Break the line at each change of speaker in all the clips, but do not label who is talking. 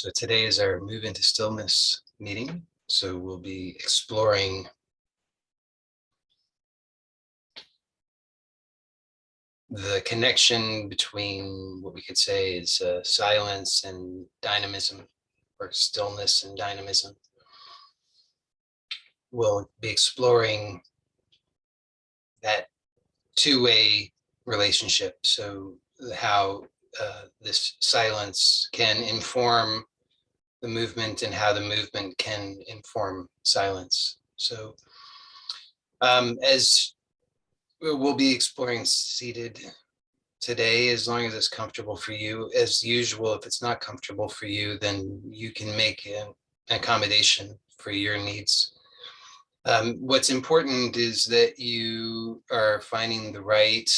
So today is our Move into Stillness meeting. So we'll be exploring the connection between what we could say is silence and dynamism, or stillness and dynamism. We'll be exploring that two-way relationship. So how this silence can inform the movement and how the movement can inform silence. So as we'll be exploring seated today, as long as it's comfortable for you. As usual, if it's not comfortable for you, then you can make an accommodation for your needs. What's important is that you are finding the right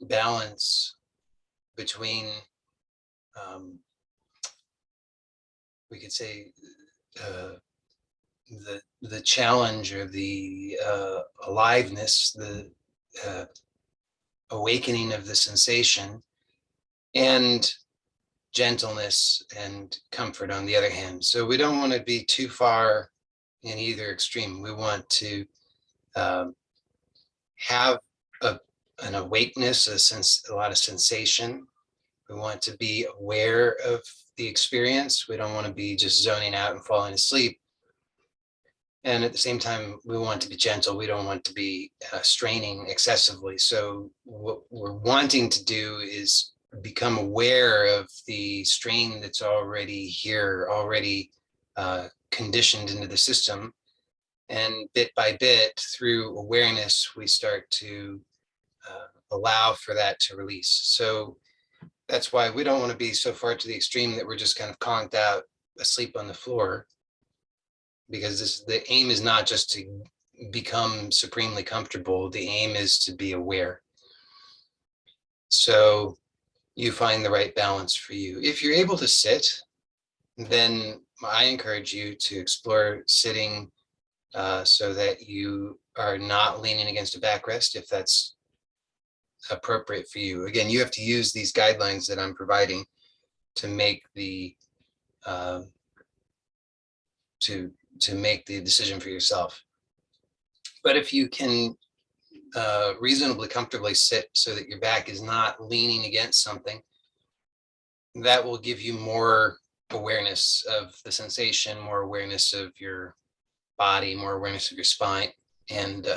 balance between, we could say, the challenge or the aliveness, the awakening of the sensation, and gentleness and comfort on the other hand. So we don't want to be too far in either extreme. We want to have an awakeness, a lot of sensation. We want to be aware of the experience. We don't want to be just zoning out and falling asleep. And at the same time, we want to be gentle. We don't want to be straining excessively. So what we're wanting to do is become aware of the strain that's already here, already conditioned into the system. And bit by bit, through awareness, we start to allow for that to release. So that's why we don't want to be so far to the extreme that we're just kind of conked out asleep on the floor, because the aim is not just to become supremely comfortable. The aim is to be aware. So you find the right balance for you. If you're able to sit, then I encourage you to explore sitting so that you are not leaning against a backrest, if that's appropriate for you. Again, you have to use these guidelines that I'm providing to make the to make the decision for yourself. But if you can reasonably comfortably sit so that your back is not leaning against something, that will give you more awareness of the sensation, more awareness of your body, more awareness of your spine and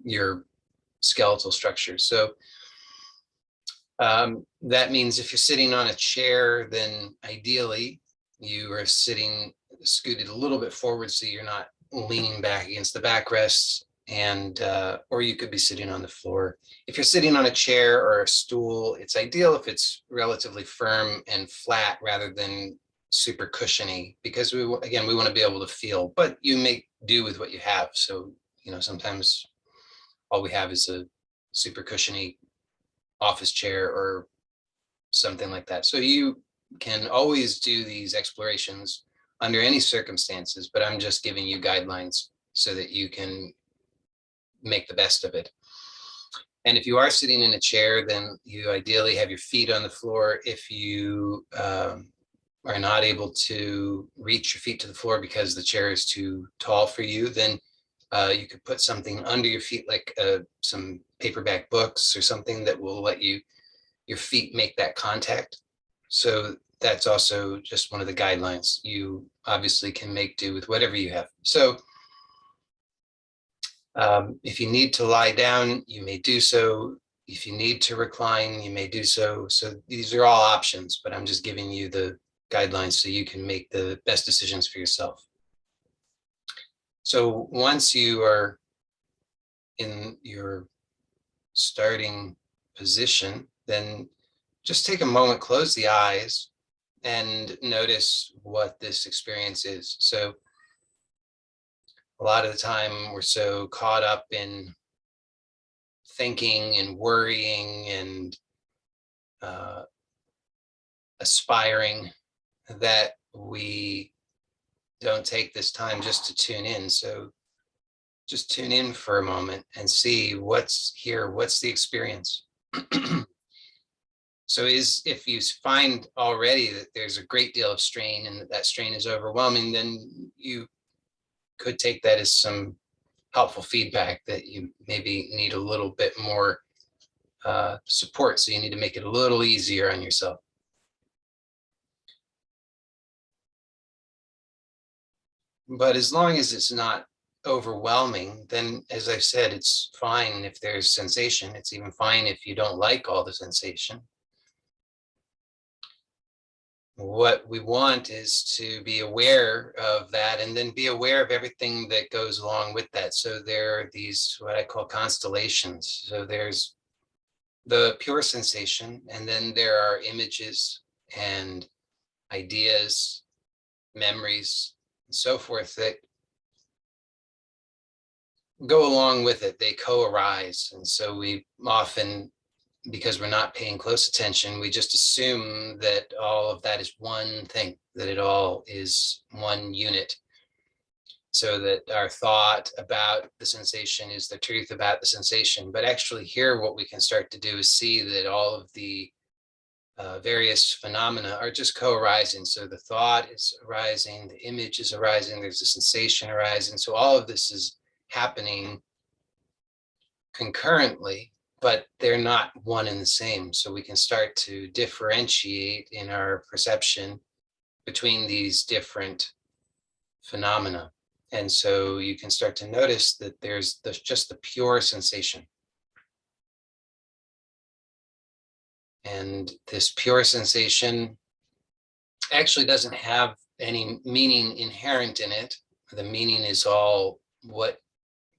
your skeletal structure. So that means if you're sitting on a chair, then ideally you are sitting scooted a little bit forward so you're not leaning back against the backrest, and or you could be sitting on the floor. If you're sitting on a chair or a stool, it's ideal if it's relatively firm and flat rather than super cushiony, because we want to be able to feel, but you make do with what you have. So, sometimes all we have is a super cushiony office chair or something like that. So you can always do these explorations under any circumstances, but I'm just giving you guidelines so that you can make the best of it. And if you are sitting in a chair, then you ideally have your feet on the floor. If you are not able to reach your feet to the floor because the chair is too tall for you, then you could put something under your feet, like some paperback books or something that will let your feet make that contact. So that's also just one of the guidelines. You obviously can make do with whatever you have. So if you need to lie down, you may do so. If you need to recline, you may do so. So these are all options, but I'm just giving you the guidelines so you can make the best decisions for yourself. So once you are in your starting position, then just take a moment, close the eyes, and notice what this experience is. So a lot of the time we're so caught up in thinking and worrying and aspiring that we don't take this time just to tune in. So just tune in for a moment and see what's here, what's the experience. So if you find already that there's a great deal of strain and that strain is overwhelming, then you could take that as some helpful feedback that you maybe need a little bit more support. So you need to make it a little easier on yourself. But as long as it's not overwhelming, then as I said, it's fine if there's sensation. It's even fine if you don't like all the sensation. What we want is to be aware of that and then be aware of everything that goes along with that. So there are these, what I call constellations. So there's the pure sensation, and then there are images and ideas, memories, and so forth that go along with it. They co-arise. And so we often, because we're not paying close attention, we just assume that all of that is one thing, that it all is one unit. So that our thought about the sensation is the truth about the sensation. But actually here, what we can start to do is see that all of the various phenomena are just co-arising. So the thought is arising, the image is arising, there's a sensation arising. So all of this is happening concurrently, but they're not one and the same. So we can start to differentiate in our perception between these different phenomena. And so you can start to notice that there's just the pure sensation. And this pure sensation actually doesn't have any meaning inherent in it. The meaning is all what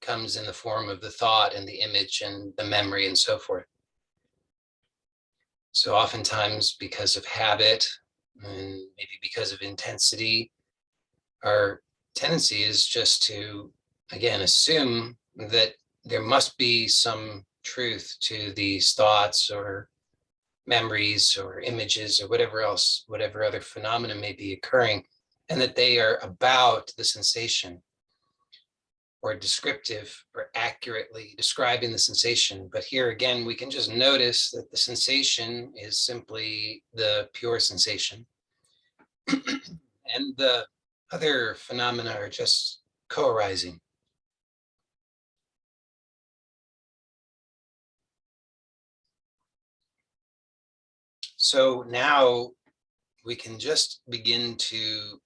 comes in the form of the thought and the image and the memory and so forth. So oftentimes, because of habit and maybe because of intensity, our tendency is just to, again, assume that there must be some truth to these thoughts or memories or images or whatever else, whatever other phenomena may be occurring, and that they are about the sensation or descriptive or accurately describing the sensation. But here again, we can just notice that the sensation is simply the pure sensation. And the other phenomena are just co-arising. So now we can just begin to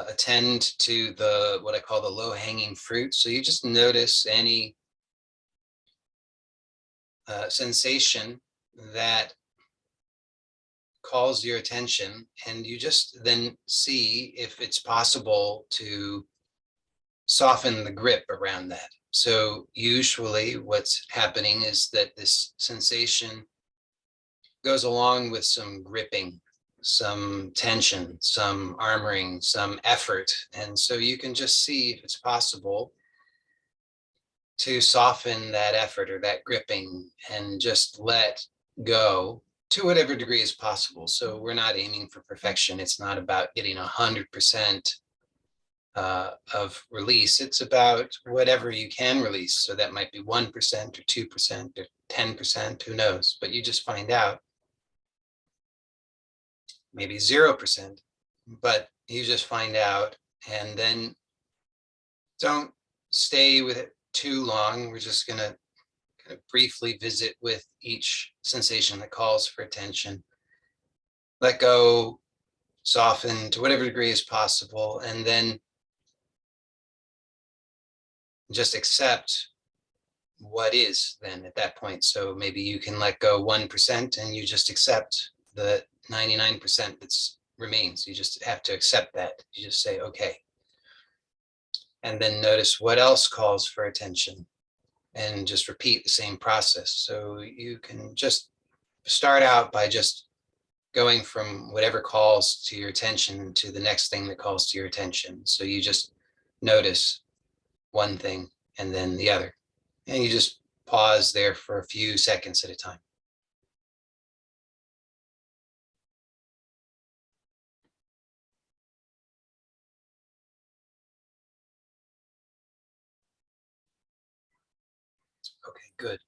attend to the what I call the low-hanging fruit. So you just notice any sensation that calls your attention, and you just then see if it's possible to soften the grip around that. So usually what's happening is that this sensation goes along with some gripping, some tension, some armoring, some effort. And so you can just see if it's possible to soften that effort or that gripping and just let go to whatever degree is possible. So we're not aiming for perfection. It's not about getting 100% of release. It's about whatever you can release. So that might be 1% or 2% or 10%, who knows? But you just find out, maybe 0%, but you just find out, and then don't stay with it too long. We're just going to kind of briefly visit with each sensation that calls for attention. Let go, soften to whatever degree is possible, and then just accept what is then at that point. So maybe you can let go 1% and you just accept the 99% that remains. You just have to accept that. You just say, okay. And then notice what else calls for attention and just repeat the same process. So you can just start out by just going from whatever calls to your attention to the next thing that calls to your attention. So you just notice one thing and then the other, and you just pause there for a few seconds at a time. Okay, good.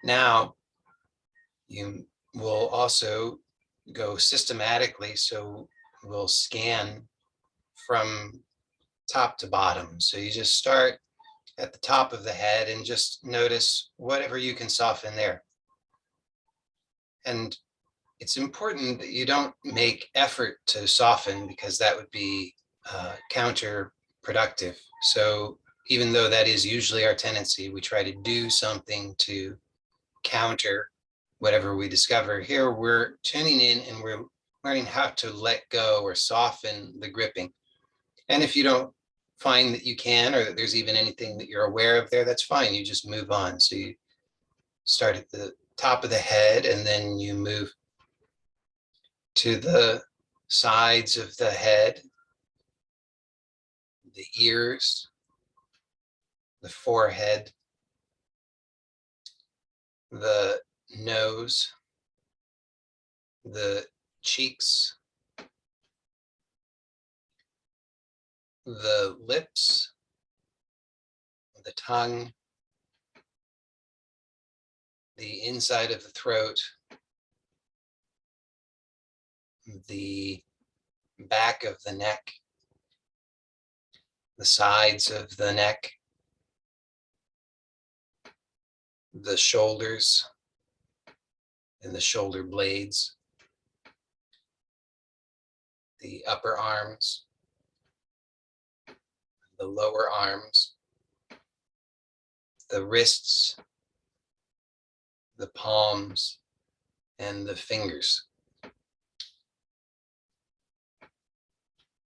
Now, You will also go systematically, so we'll scan from top to bottom. So you just start at the top of the head and just notice whatever you can soften there. And it's important that you don't make effort to soften, because that would be counterproductive. So even though that is usually our tendency, we try to do something to counter whatever we discover. Here we're tuning in and we're learning how to let go or soften the gripping. And if you don't find that you can, or that there's even anything that you're aware of there, that's fine. You just move on. So you start at the top of the head and then you move to the sides of the head, the ears, the forehead, the nose, the cheeks, the lips, the tongue, the inside of the throat, the back of the neck, the sides of the neck, the shoulders and the shoulder blades, the upper arms, the lower arms, the wrists, the palms, and the fingers.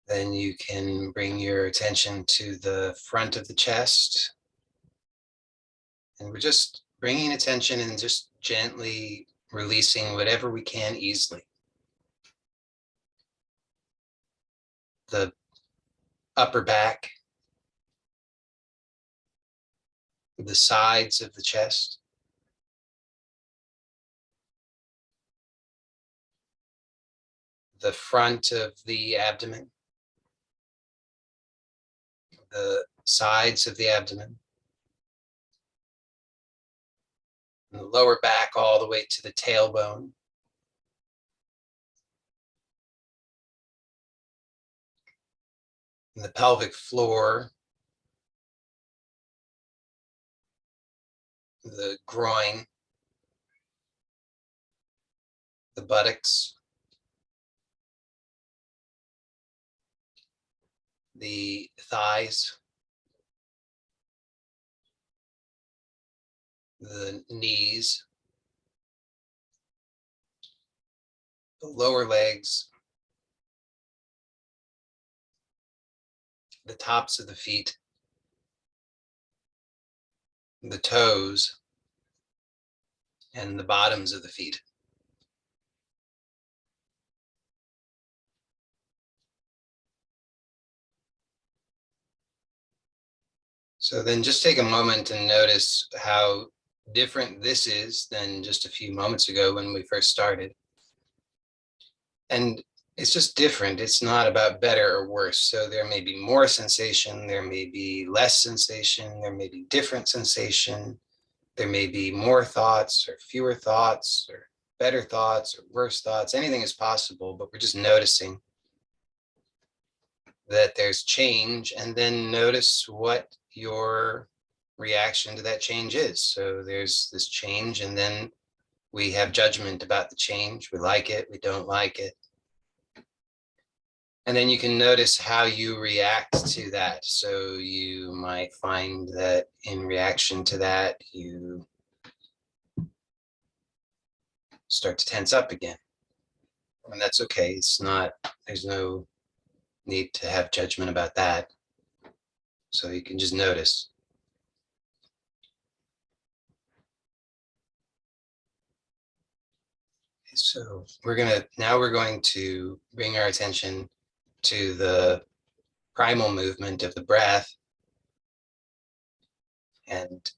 Then you can bring your attention to the front of the chest. And we're just bringing attention and just gently releasing whatever we can easily. The upper back, the sides of the chest, the front of the abdomen, the sides of the abdomen, and the lower back all the way to the tailbone. And the pelvic floor, the groin, the buttocks, the thighs, the knees, the lower legs, the tops of the feet, the toes, and the bottoms of the feet. So then just take a moment and notice how different this is than just a few moments ago when we first started. And it's just different. It's not about better or worse. So there may be more sensation, there may be less sensation, there may be different sensation, there may be more thoughts or fewer thoughts or better thoughts or worse thoughts. Anything is possible, but we're just noticing that there's change, and then notice what your reaction to that change is. So there's this change, and then we have judgment about the change. We like it, we don't like it. And then you can notice how you react to that. So you might find that in reaction to that, you start to tense up again. And that's okay. It's not, there's no need to have judgment about that. So you can just notice. So we're going to bring our attention to the primal movement of the breath. And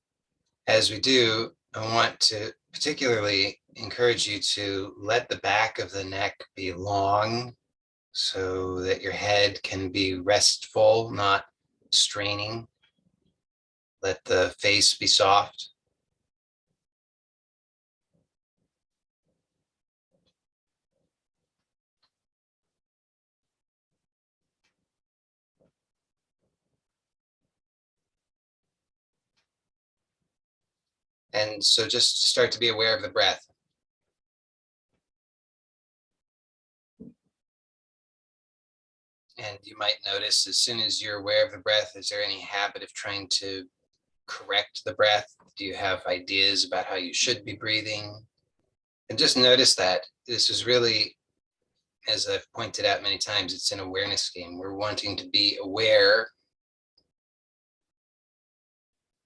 as we do, I want to particularly encourage you to let the back of the neck be long so that your head can be restful, not straining. Let the face be soft. And so just start to be aware of the breath. And you might notice as soon as you're aware of the breath, is there any habit of trying to correct the breath? Do you have ideas about how you should be breathing? And just notice that this is really, as I've pointed out many times, it's an awareness game. We're wanting to be aware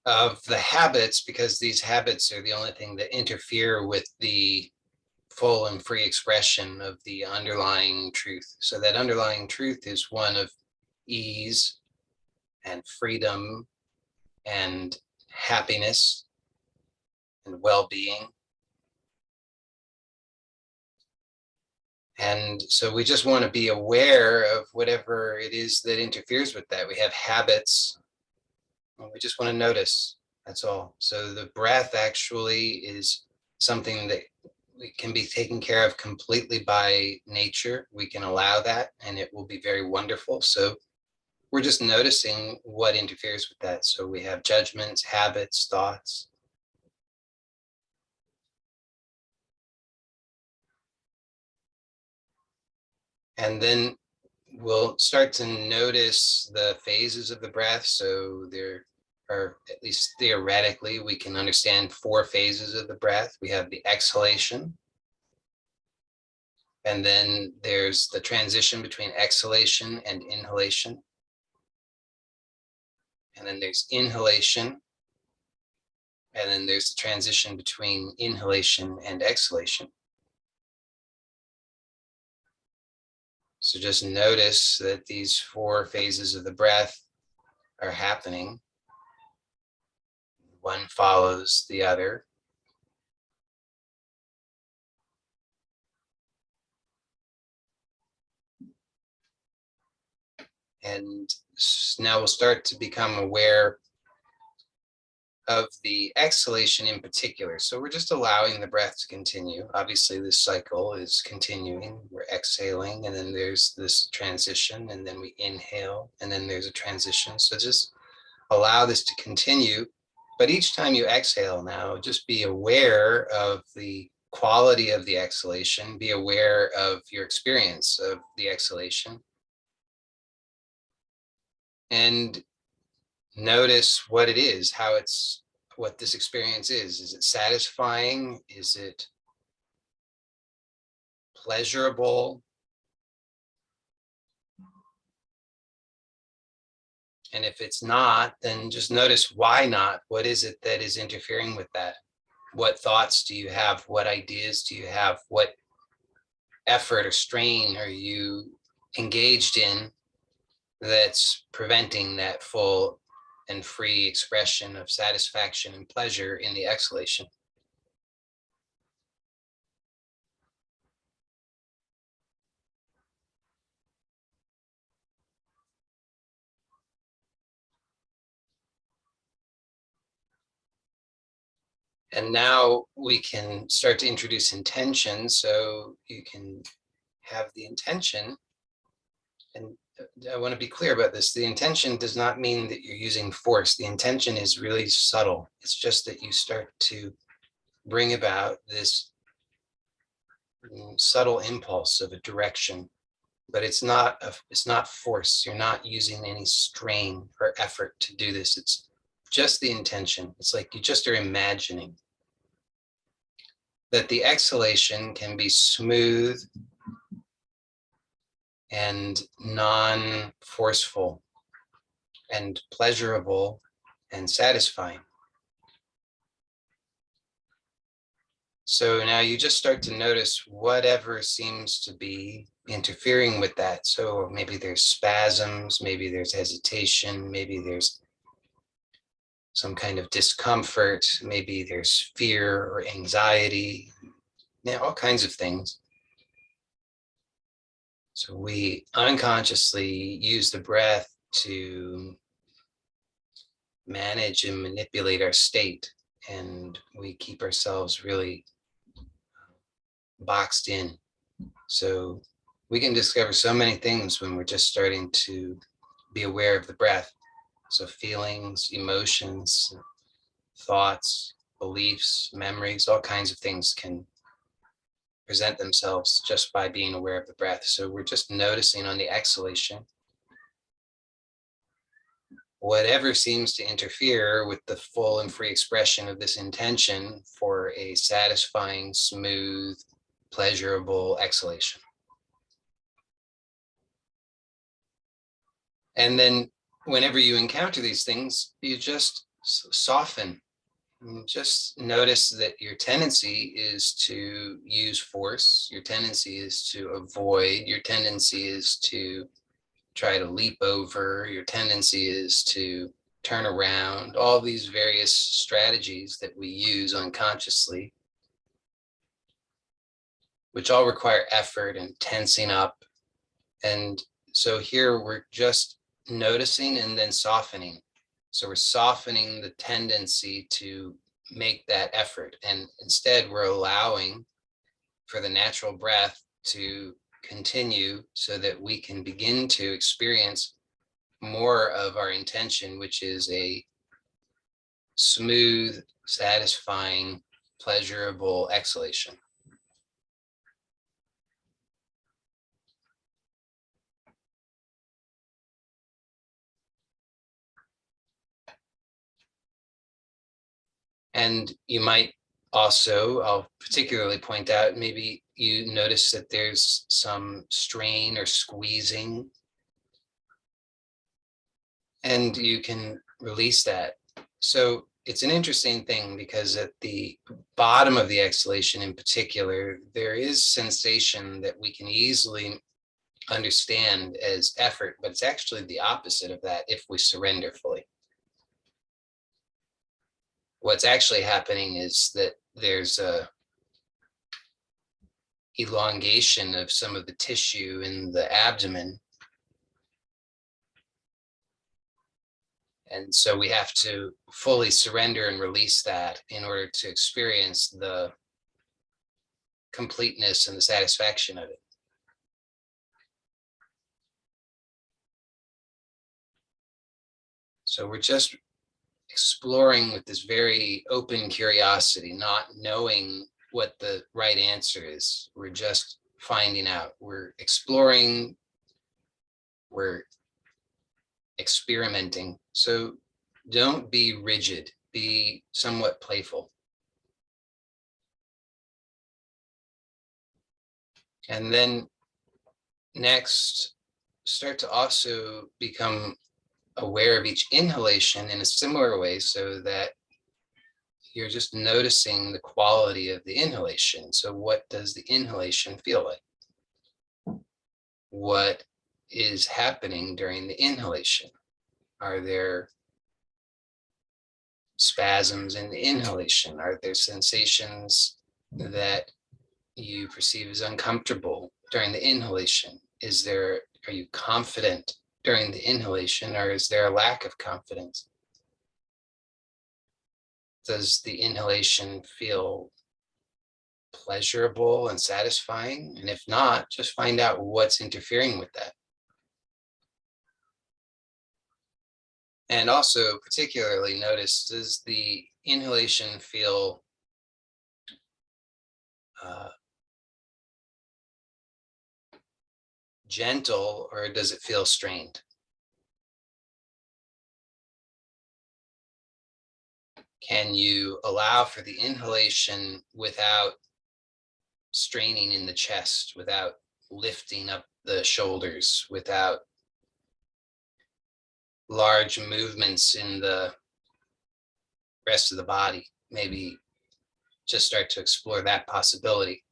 of the habits because these habits are the only thing that interfere with the full and free expression of the underlying truth. So that underlying truth is one of ease and freedom and happiness and well-being. And so we just want to be aware of whatever it is that interferes with that. We have habits, and we just want to notice. That's all. So the breath actually is something that can be taken care of completely by nature. We can allow that, and it will be very wonderful. So we're just noticing what interferes with that. So we have judgments, habits, thoughts. And then we'll start to notice the phases of the breath. So there are, at least theoretically, we can understand 4 phases of the breath. We have the exhalation. And then there's the transition between exhalation and inhalation. And then there's inhalation. And then there's the transition between inhalation and exhalation. So just notice that these 4 phases of the breath are happening. One follows the other. And now we'll start to become aware of the exhalation in particular. So we're just allowing the breath to continue. Obviously, this cycle is continuing. We're exhaling, and then there's this transition, and then we inhale, and then there's a transition. So just allow this to continue. But each time you exhale now, just be aware of the quality of the exhalation, be aware of your experience of the exhalation. And notice what it is, what this experience is. Is it satisfying? Is it pleasurable? And if it's not, then just notice why not. What is it that is interfering with that? What thoughts do you have? What ideas do you have? What effort or strain are you engaged in that's preventing that full and free expression of satisfaction and pleasure in the exhalation? And now we can start to introduce intention. So you can have the intention, and I want to be clear about this. The intention does not mean that you're using force. The intention is really subtle. It's just that you start to bring about this subtle impulse of a direction, but it's not force. You're not using any strain or effort to do this. It's just the intention. It's like you just are imagining that the exhalation can be smooth and non-forceful and pleasurable and satisfying. So now you just start to notice whatever seems to be interfering with that. So maybe there's spasms, maybe there's hesitation, maybe there's some kind of discomfort, maybe there's fear or anxiety, all kinds of things. So we unconsciously use the breath to manage and manipulate our state, and we keep ourselves really boxed in. So we can discover so many things when we're just starting to be aware of the breath. So feelings, emotions, thoughts, beliefs, memories, all kinds of things can present themselves just by being aware of the breath. So we're just noticing on the exhalation whatever seems to interfere with the full and free expression of this intention for a satisfying, smooth, pleasurable exhalation. And then whenever you encounter these things, you just soften. Just notice that your tendency is to use force, your tendency is to avoid, your tendency is to try to leap over, your tendency is to turn around, all these various strategies that we use unconsciously, which all require effort and tensing up. And so here we're just noticing and then softening. So we're softening the tendency to make that effort. And instead we're allowing for the natural breath to continue so that we can begin to experience more of our intention, which is a smooth, satisfying, pleasurable exhalation. And you might also, I'll particularly point out, maybe you notice that there's some strain or squeezing, and you can release that. So it's an interesting thing because at the bottom of the exhalation in particular, there is sensation that we can easily understand as effort, but it's actually the opposite of that if we surrender fully. What's actually happening is that there's a elongation of some of the tissue in the abdomen. And so we have to fully surrender and release that in order to experience the completeness and the satisfaction of it. So we're just exploring with this very open curiosity, not knowing what the right answer is. We're just finding out. We're exploring, we're experimenting. So don't be rigid, be somewhat playful. And then next, start to also become aware of each inhalation in a similar way so that you're just noticing the quality of the inhalation. So what does the inhalation feel like? What is happening during the inhalation? Are there spasms in the inhalation? Are there sensations that you perceive as uncomfortable during the inhalation? Are you confident during the inhalation, or is there a lack of confidence? Does the inhalation feel pleasurable and satisfying? And if not, just find out what's interfering with that. And also particularly notice, does the inhalation feel gentle, or does it feel strained? Can you allow for the inhalation without straining in the chest, without lifting up the shoulders, without large movements in the rest of the body? Maybe just start to explore that possibility.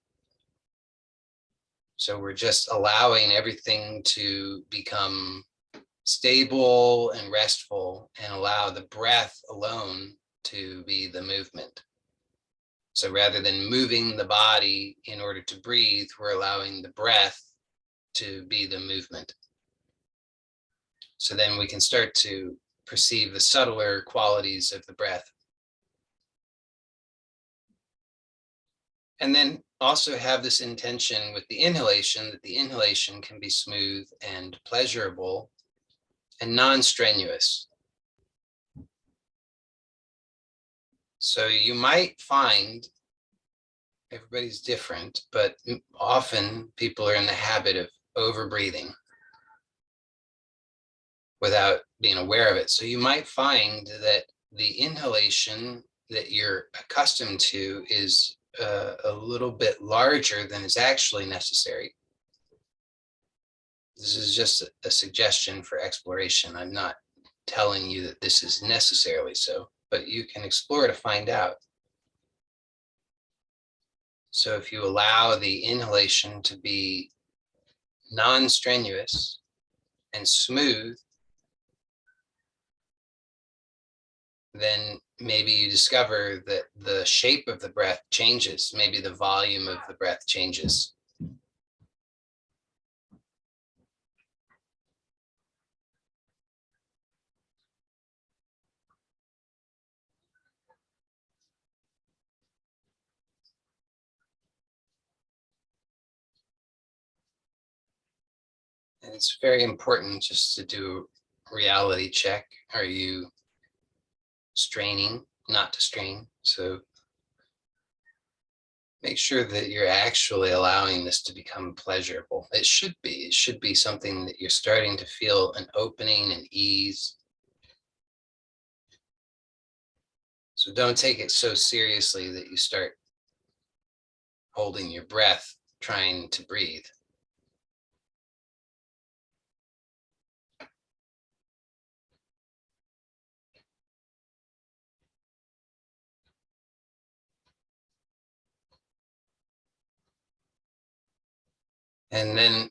So we're just allowing everything to become stable and restful and allow the breath alone to be the movement. So rather than moving the body in order to breathe, we're allowing the breath to be the movement. So then we can start to perceive the subtler qualities of the breath. And then also have this intention with the inhalation, that the inhalation can be smooth and pleasurable and non-strenuous. So you might find everybody's different, but often people are in the habit of over breathing without being aware of it. So you might find that the inhalation that you're accustomed to is a little bit larger than is actually necessary. This is just a suggestion for exploration. I'm not telling you that this is necessarily so, but you can explore to find out. So if you allow the inhalation to be non-strenuous and smooth, then maybe you discover that the shape of the breath changes. Maybe the volume of the breath changes. And it's very important just to do a reality check. Are you straining? Not to strain. So make sure that you're actually allowing this to become pleasurable. It should be. It should be something that you're starting to feel an opening and ease. So don't take it so seriously that you start holding your breath, trying to breathe. And then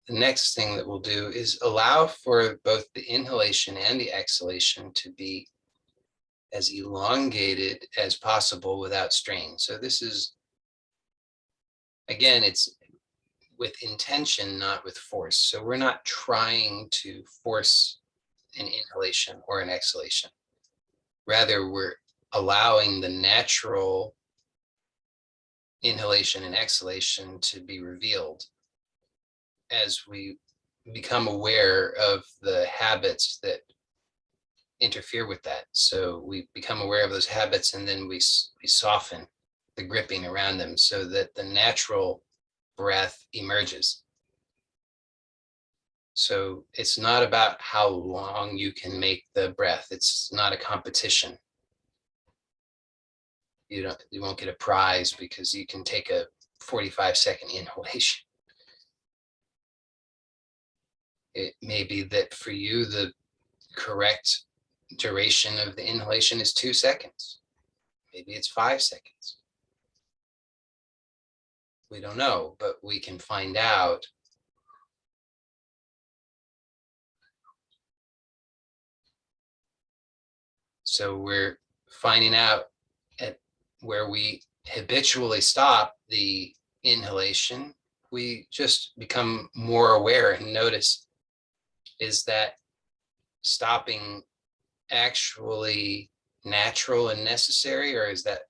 the next thing that we'll do is allow for both the inhalation and the exhalation to be as elongated as possible without strain. So this is, again, it's with intention, not with force. So we're not trying to force an inhalation or an exhalation. Rather, we're allowing the natural inhalation and exhalation to be revealed as we become aware of the habits that interfere with that. So we become aware of those habits, and then we soften the gripping around them so that the natural breath emerges. So it's not about how long you can make the breath. It's not a competition. You won't get a prize because you can take a 45-second inhalation. It may be that for you, the correct duration of the inhalation is 2 seconds. Maybe it's 5 seconds. We don't know, but we can find out. So we're finding out at where we habitually stop the inhalation. We just become more aware and notice, is that stopping actually natural and necessary, or is that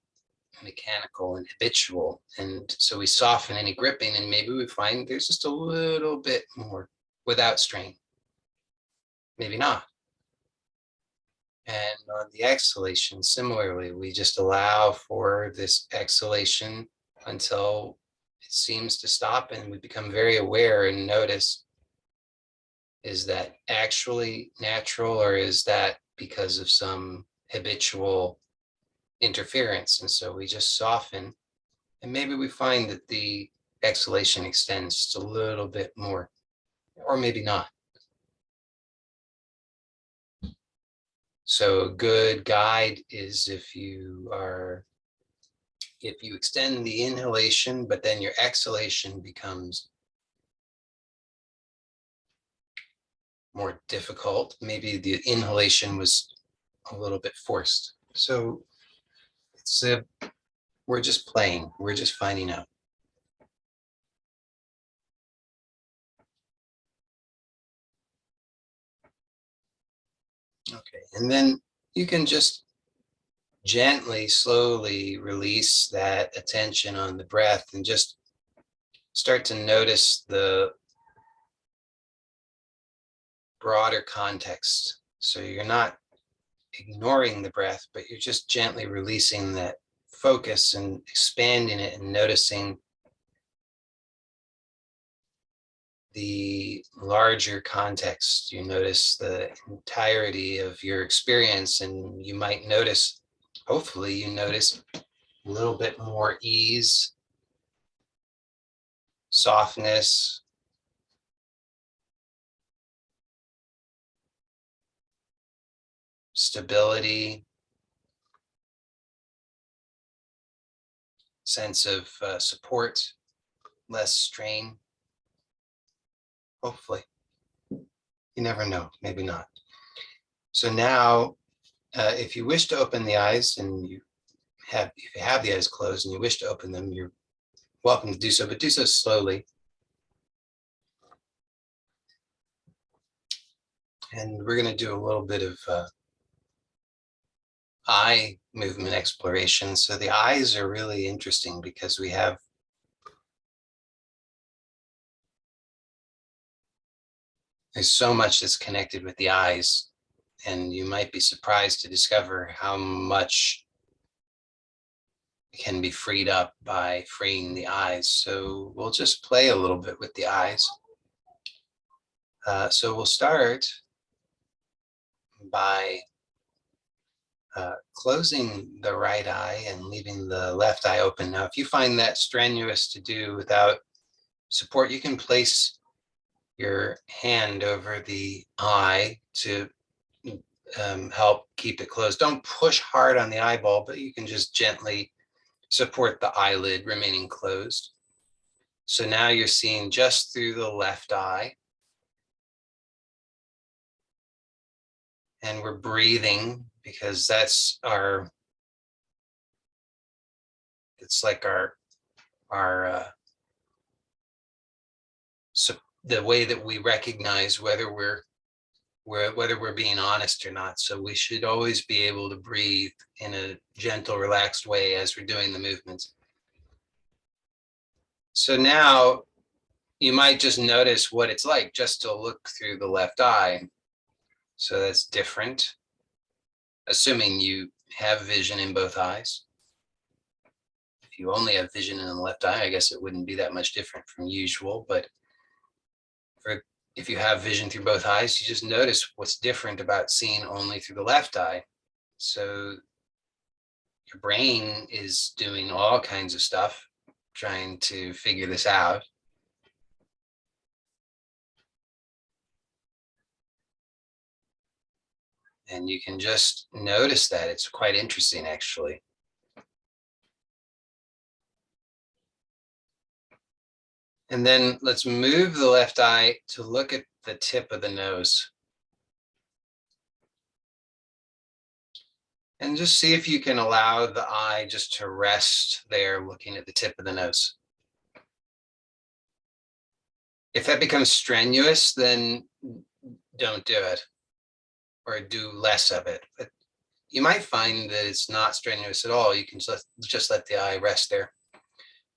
mechanical and habitual? And so we soften any gripping, and maybe we find there's just a little bit more without strain. Maybe not. And on the exhalation, similarly, we just allow for this exhalation until it seems to stop, and we become very aware and notice, is that actually natural, or is that because of some habitual interference? And so we just soften, and maybe we find that the exhalation extends just a little bit more, or maybe not. So a good guide is if you extend the inhalation, but then your exhalation becomes more difficult. Maybe the inhalation was a little bit forced. So it's we're just playing. We're just finding out. Okay, and then you can just gently, slowly release that attention on the breath and just start to notice the broader context. So you're not ignoring the breath, but you're just gently releasing that focus and expanding it and noticing the larger context. You notice the entirety of your experience, and you might notice, hopefully you notice a little bit more ease, softness, stability, sense of support, less strain, hopefully. You never know, maybe not. So now, if you wish to open the eyes and if you have the eyes closed and you wish to open them, you're welcome to do so, but do so slowly. And we're going to do a little bit of eye movement exploration. So the eyes are really interesting because there's so much that's connected with the eyes, and you might be surprised to discover how much can be freed up by freeing the eyes. So we'll just play a little bit with the eyes. So we'll start by closing the right eye and leaving the left eye open. Now, if you find that strenuous to do without support, you can place your hand over the eye to help keep it closed. Don't push hard on the eyeball, but you can just gently support the eyelid remaining closed. So now you're seeing just through the left eye. And we're breathing because it's like so the way that we recognize whether we're being honest or not. So we should always be able to breathe in a gentle, relaxed way as we're doing the movements. So now you might just notice what it's like just to look through the left eye. So that's different, assuming you have vision in both eyes. If you only have vision in the left eye, I guess it wouldn't be that much different from usual, but if you have vision through both eyes, you just notice what's different about seeing only through the left eye. So your brain is doing all kinds of stuff, trying to figure this out. And you can just notice that. It's quite interesting, actually. And then let's move the left eye to look at the tip of the nose. And just see if you can allow the eye just to rest there, looking at the tip of the nose. If that becomes strenuous, then don't do it or do less of it. But you might find that it's not strenuous at all. You can just let the eye rest there.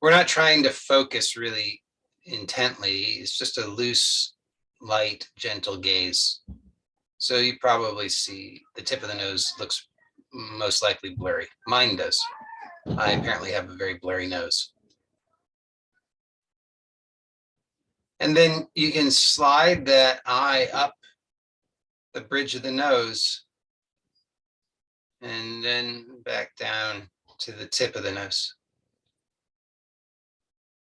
We're not trying to focus really intently. It's just a loose, light, gentle gaze. So you probably see the tip of the nose looks most likely blurry. Mine does. I apparently have a very blurry nose. And then you can slide that eye up the bridge of the nose and then back down to the tip of the nose.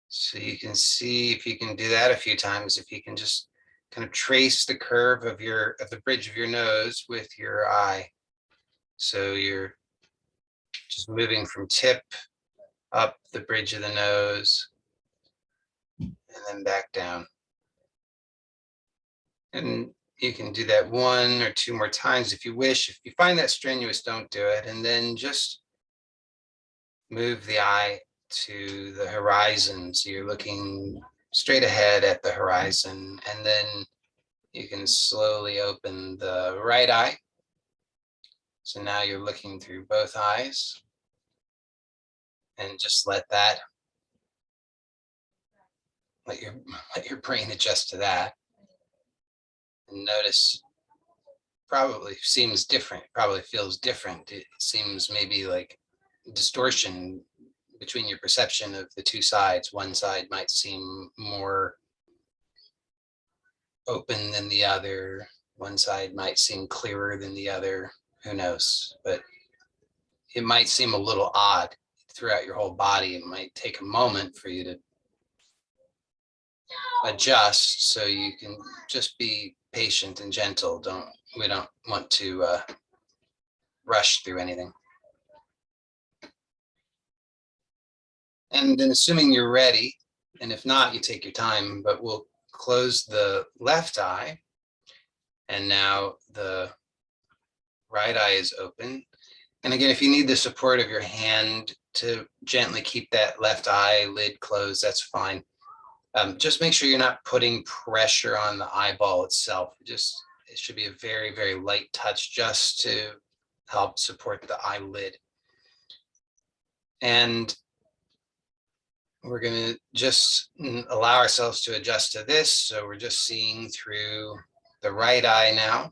So you can see if you can do that a few times, if you can just kind of trace the curve of the bridge of your nose with your eye. So you're just moving from tip up the bridge of the nose and then back down. And you can do that 1 or 2 more times if you wish. If you find that strenuous, don't do it. And then just move the eye to the horizon. So you're looking straight ahead at the horizon, and then you can slowly open the right eye. So now you're looking through both eyes, and just let your brain adjust to that. And notice probably seems different, probably feels different. It seems maybe like distortion between your perception of the two sides. One side might seem more open than the other. One side might seem clearer than the other. Who knows? But it might seem a little odd throughout your whole body. It might take a moment for you to adjust, so you can just be patient and gentle. We don't want to rush through anything. And then assuming you're ready, and if not, you take your time, but we'll close the left eye. And now the right eye is open. And again, if you need the support of your hand to gently keep that left eye lid closed, that's fine. Just make sure you're not putting pressure on the eyeball itself. It should be a very, very light touch just to help support the eyelid. And we're going to just allow ourselves to adjust to this. So we're just seeing through the right eye now.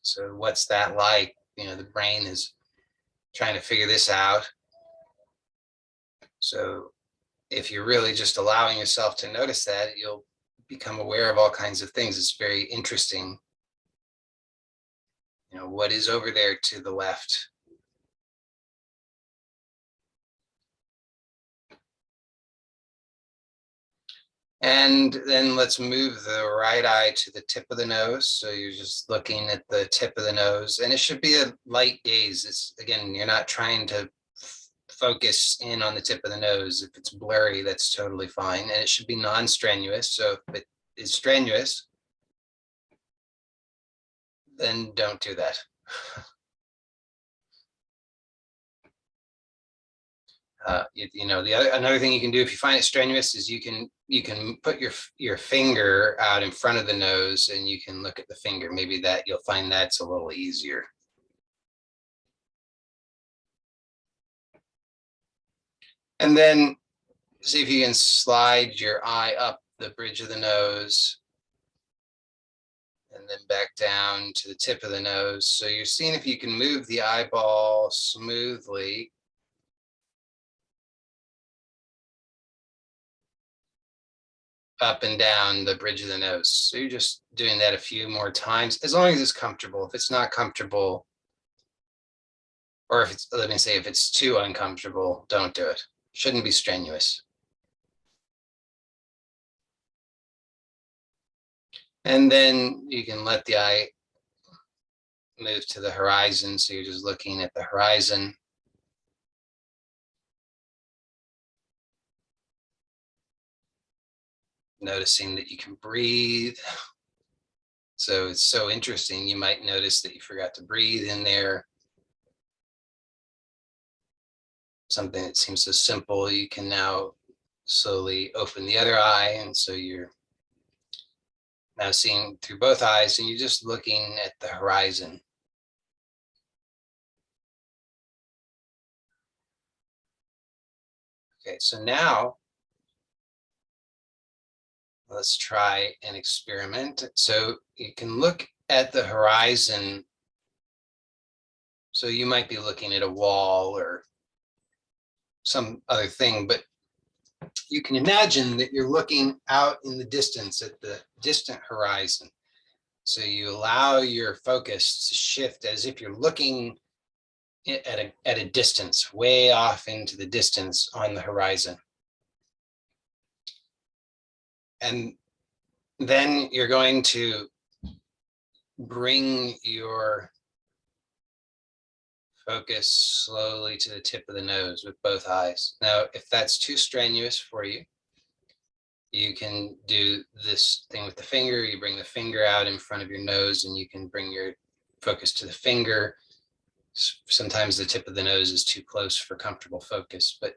So what's that like? The brain is trying to figure this out. So if you're really just allowing yourself to notice that, you'll become aware of all kinds of things. It's very interesting. What is over there to the left? And then let's move the right eye to the tip of the nose. So you're just looking at the tip of the nose, and it should be a light gaze. Again, you're not trying to focus in on the tip of the nose. If it's blurry, that's totally fine. And it should be non-strenuous. So if it is strenuous, then don't do that. Another thing you can do if you find it strenuous is you can put your finger out in front of the nose, and you can look at the finger. Maybe you'll find that's a little easier. And then see if you can slide your eye up the bridge of the nose and then back down to the tip of the nose. So you're seeing if you can move the eyeball smoothly. Up and down the bridge of the nose. So you're just doing that a few more times, as long as it's comfortable. If it's not comfortable, or if it's too uncomfortable, don't do it. Shouldn't be strenuous. And then you can let the eye move to the horizon. So you're just looking at the horizon. Noticing that you can breathe. So it's so interesting. You might notice that you forgot to breathe in there. Something that seems so simple, you can now slowly open the other eye. And so you're now seeing through both eyes, and you're just looking at the horizon. Okay, so now let's try an experiment. So you can look at the horizon. So you might be looking at a wall or some other thing, but you can imagine that you're looking out in the distance at the distant horizon. So you allow your focus to shift as if you're looking at a distance, way off into the distance on the horizon. And then you're going to bring your focus slowly to the tip of the nose with both eyes. Now, if that's too strenuous for you, you can do this thing with the finger. You bring the finger out in front of your nose, and you can bring your focus to the finger. Sometimes the tip of the nose is too close for comfortable focus, but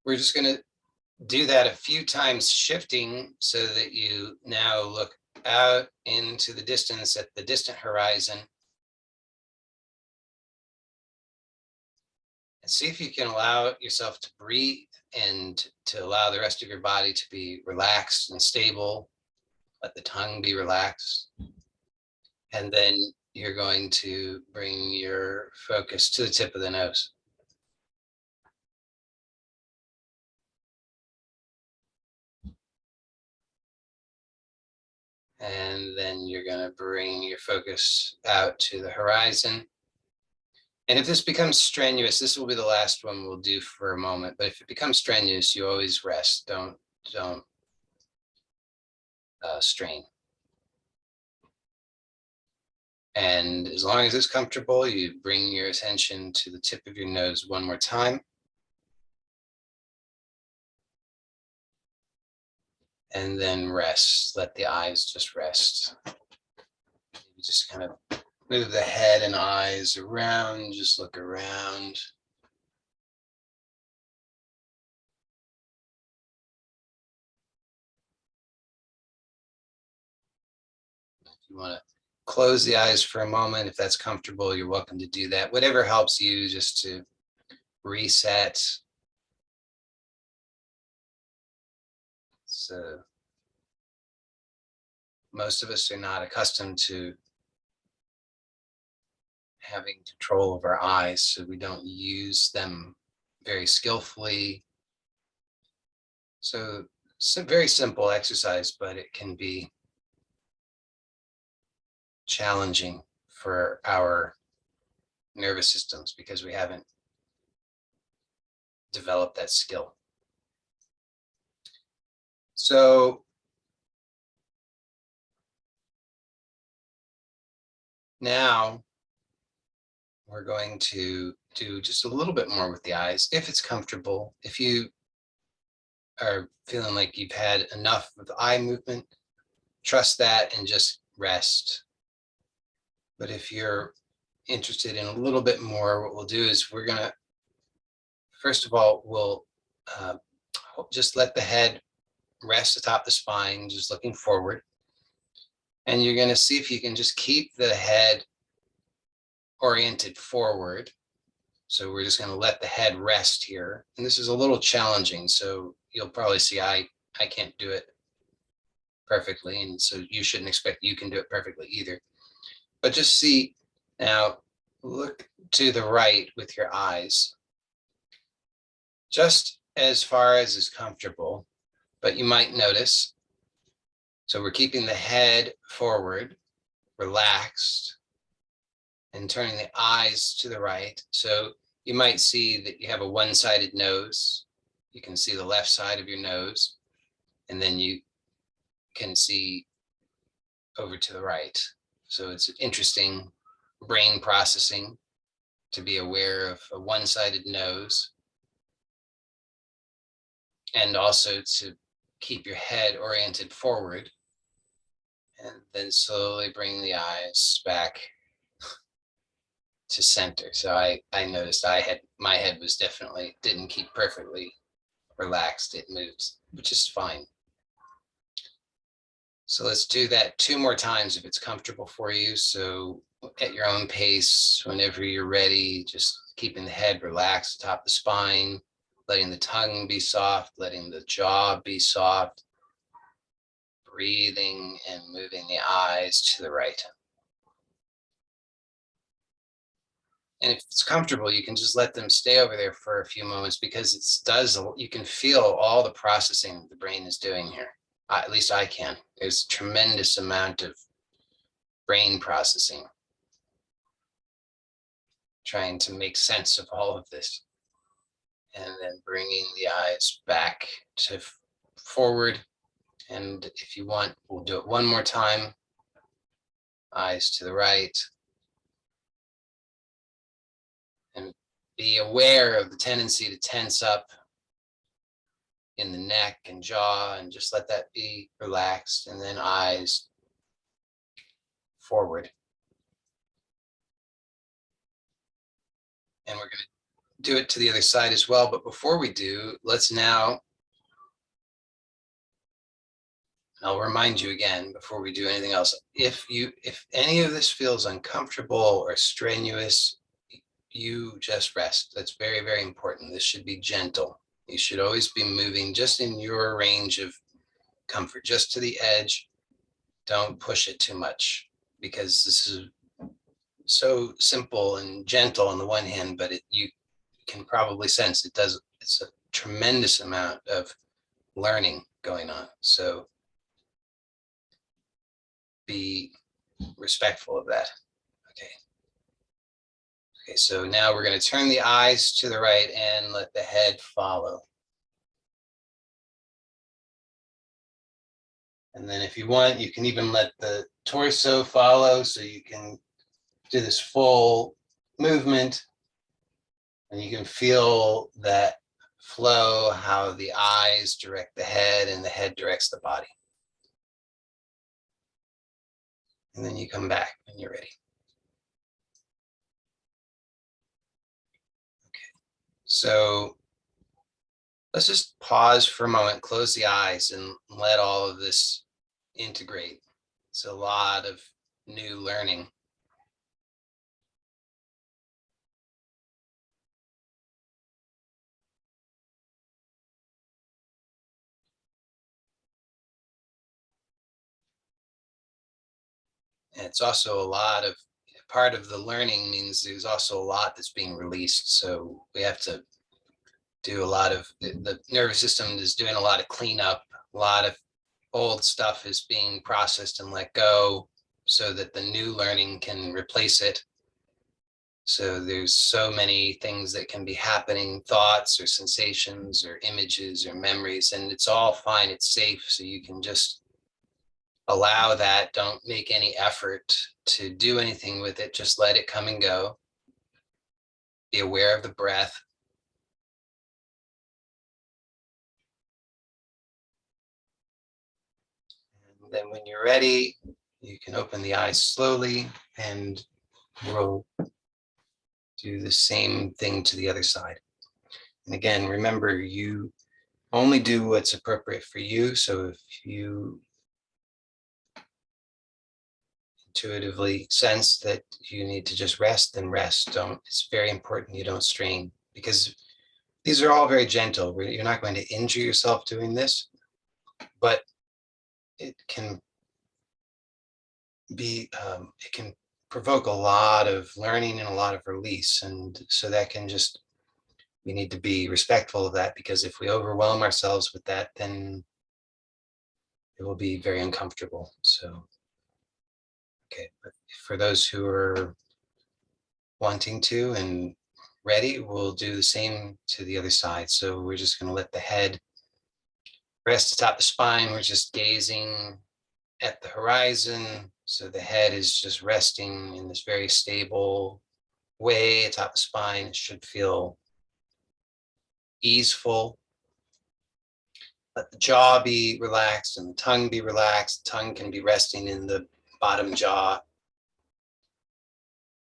we're just going to do that a few times, shifting so that you now look out into the distance at the distant horizon. And see if you can allow yourself to breathe and to allow the rest of your body to be relaxed and stable. Let the tongue be relaxed. And then you're going to bring your focus to the tip of the nose. And then you're going to bring your focus out to the horizon. And if this becomes strenuous, this will be the last one we'll do for a moment. But if it becomes strenuous, you always rest. Don't strain. And as long as it's comfortable, you bring your attention to the tip of your nose one more time. And then rest. Let the eyes just rest. You just kind of move the head and eyes around. Just look around. If you want to close the eyes for a moment, if that's comfortable, you're welcome to do that. Whatever helps you just to reset. So most of us are not accustomed to having control of our eyes, so we don't use them very skillfully. So it's a very simple exercise, but it can be challenging for our nervous systems because we haven't developed that skill. So now we're going to do just a little bit more with the eyes, if it's comfortable. If you are feeling like you've had enough of the eye movement, trust that and just rest. But if you're interested in a little bit more, what we'll do is we're going to, first of all, we'll just let the head rest atop the spine, just looking forward. And you're going to see if you can just keep the head oriented forward. So we're just going to let the head rest here. And this is a little challenging. So you'll probably see I can't do it perfectly. And so you shouldn't expect you can do it perfectly either. But just see now, look to the right with your eyes, just as far as is comfortable. But you might notice, so we're keeping the head forward, relaxed, and turning the eyes to the right. So you might see that you have a one-sided nose. You can see the left side of your nose, and then you can see over to the right. So it's interesting brain processing to be aware of a one-sided nose, and also to keep your head oriented forward, and then slowly bring the eyes back to center. So I noticed my head was definitely didn't keep perfectly relaxed. It moved, which is fine. So let's do that 2 more times if it's comfortable for you. So at your own pace, whenever you're ready, just keeping the head relaxed atop the spine, letting the tongue be soft, letting the jaw be soft, breathing and moving the eyes to the right. And if it's comfortable, you can just let them stay over there for a few moments, because you can feel all the processing the brain is doing here. At least I can. There's a tremendous amount of brain processing, trying to make sense of all of this. And then bringing the eyes back to forward. And if you want, we'll do it one more time. Eyes to the right. And be aware of the tendency to tense up in the neck and jaw, and just let that be relaxed. And then eyes forward. And we're going to do it to the other side as well. But before we do, let's now, I'll remind you again before we do anything else, if any of this feels uncomfortable or strenuous, you just rest. That's very, very important. This should be gentle. You should always be moving just in your range of comfort, just to the edge. Don't push it too much, because this is so simple and gentle on the one hand, but you can probably sense it's a tremendous amount of learning going on. So be respectful of that. Okay. Okay, so now we're going to turn the eyes to the right and let the head follow. And then if you want, you can even let the torso follow, so you can do this full movement, and you can feel that flow, how the eyes direct the head and the head directs the body. And then you come back when you're ready. Okay, so let's just pause for a moment, close the eyes, and let all of this integrate. It's a lot of new learning. And it's also a lot of, part of the learning means there's also a lot that's being released. So we have to do a lot of, the nervous system is doing a lot of cleanup, a lot of old stuff is being processed and let go so that the new learning can replace it. So there's so many things that can be happening, thoughts or sensations or images or memories, and it's all fine, it's safe. So you can just allow that. Don't make any effort to do anything with it. Just let it come and go. Be aware of the breath. And then when you're ready, you can open the eyes slowly, and we'll do the same thing to the other side. And again, remember, you only do what's appropriate for you. So if you intuitively sense that you need to just rest, then rest. Don't, it's very important you don't strain, because these are all very gentle. You're not going to injure yourself doing this, but it can be, it can provoke a lot of learning and a lot of release. And so that can just, we need to be respectful of that, because if we overwhelm ourselves with that, then it will be very uncomfortable. So, okay, but for those who are wanting to and ready, we'll do the same to the other side. So we're just going to let the head rest atop the spine. We're just gazing at the horizon. So the head is just resting in this very stable way atop the spine. It should feel easeful. Let the jaw be relaxed and the tongue be relaxed. The tongue can be resting in the bottom jaw.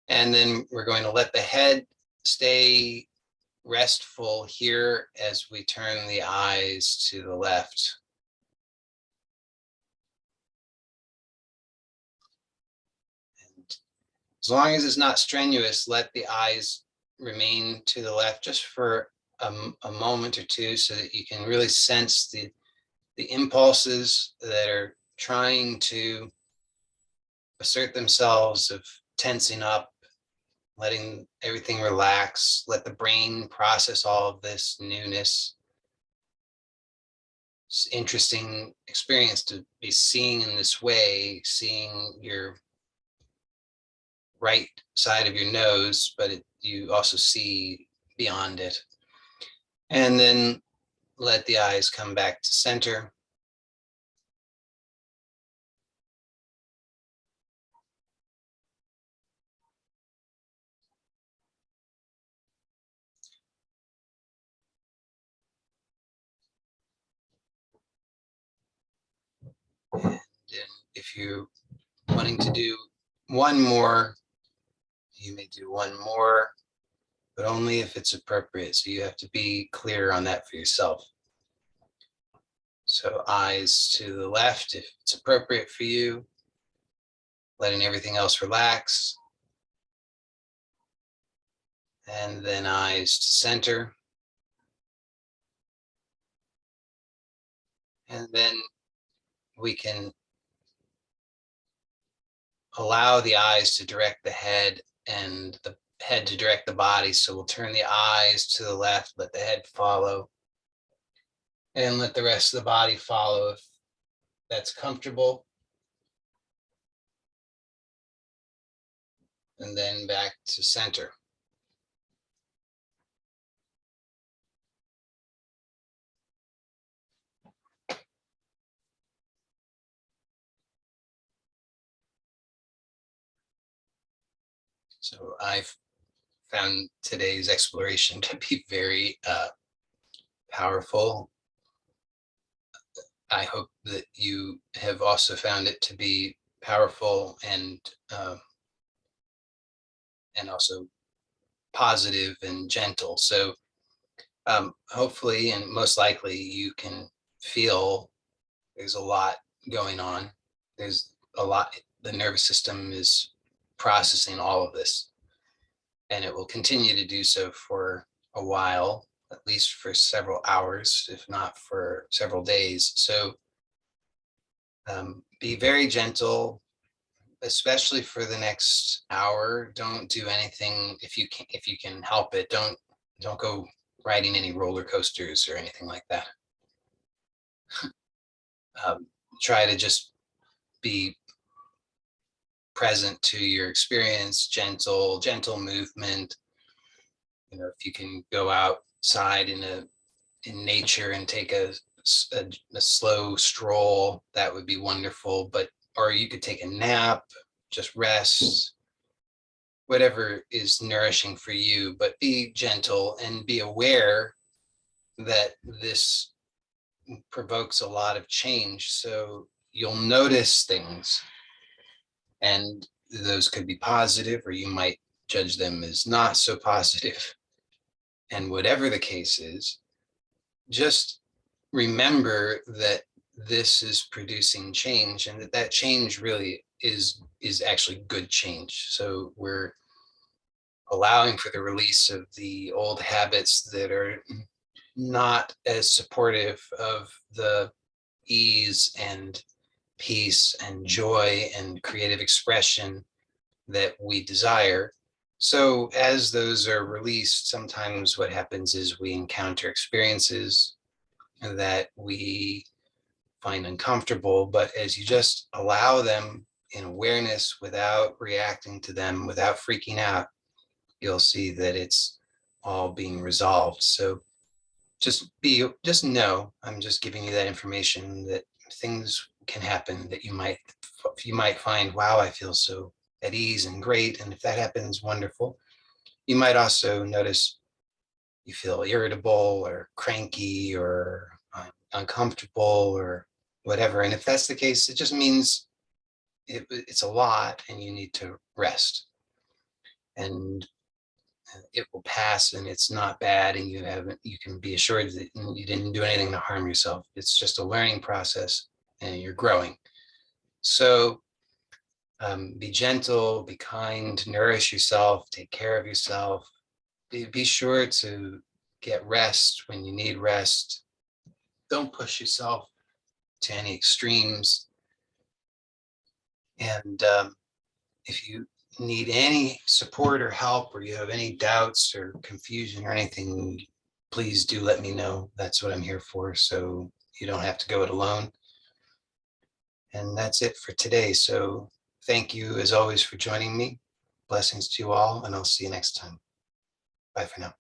And then we're going to let the head stay restful here as we turn the eyes to the left. And as long as it's not strenuous, let the eyes remain to the left just for a moment or two, so that you can really sense the impulses that are trying to assert themselves, of tensing up, letting everything relax, let the brain process all of this newness. It's an interesting experience to be seeing in this way, seeing your right side of your nose, but you also see beyond it. And then let the eyes come back to center. And if you're wanting to do one more, you may do one more, but only if it's appropriate. So you have to be clear on that for yourself. So eyes to the left if it's appropriate for you, letting everything else relax. And then eyes to center. And then we can allow the eyes to direct the head and the head to direct the body. So we'll turn the eyes to the left, let the head follow, and let the rest of the body follow if that's comfortable. And then back to center. So I've found today's exploration to be very powerful. I hope that you have also found it to be powerful and also positive and gentle. So hopefully and most likely you can feel there's a lot going on. There's a lot, the nervous system is processing all of this, and it will continue to do so for a while, at least for several hours, if not for several days. So be very gentle, especially for the next hour. Don't do anything if you can help it. Don't go riding any roller coasters or anything like that. Try to just be present to your experience, gentle movement. You know, if you can go outside in nature and take a slow stroll, that would be wonderful. But or you could take a nap, just rest, whatever is nourishing for you. But be gentle and be aware that this provokes a lot of change. So you'll notice things, and those could be positive, or you might judge them as not so positive. And whatever the case is, just remember that this is producing change, and that change really is actually good change. So we're allowing for the release of the old habits that are not as supportive of the ease and peace and joy and creative expression that we desire. So as those are released, sometimes what happens is we encounter experiences that we find uncomfortable, but as you just allow them in awareness without reacting to them, without freaking out, you'll see that it's all being resolved. So just know, I'm just giving you that information, that things can happen that you might find, wow, I feel so at ease and great. And if that happens, wonderful. You might also notice you feel irritable or cranky or uncomfortable or whatever. And if that's the case, it just means it's a lot and you need to rest. And it will pass, and it's not bad, and you can be assured that you didn't do anything to harm yourself. It's just a learning process and you're growing. So be gentle, be kind, nourish yourself, take care of yourself. Be sure to get rest when you need rest. Don't push yourself to any extremes. And if you need any support or help, or you have any doubts or confusion or anything, please do let me know. That's what I'm here for, so you don't have to go it alone. And that's it for today. So thank you as always for joining me. Blessings to you all, and I'll see you next time. Bye for now.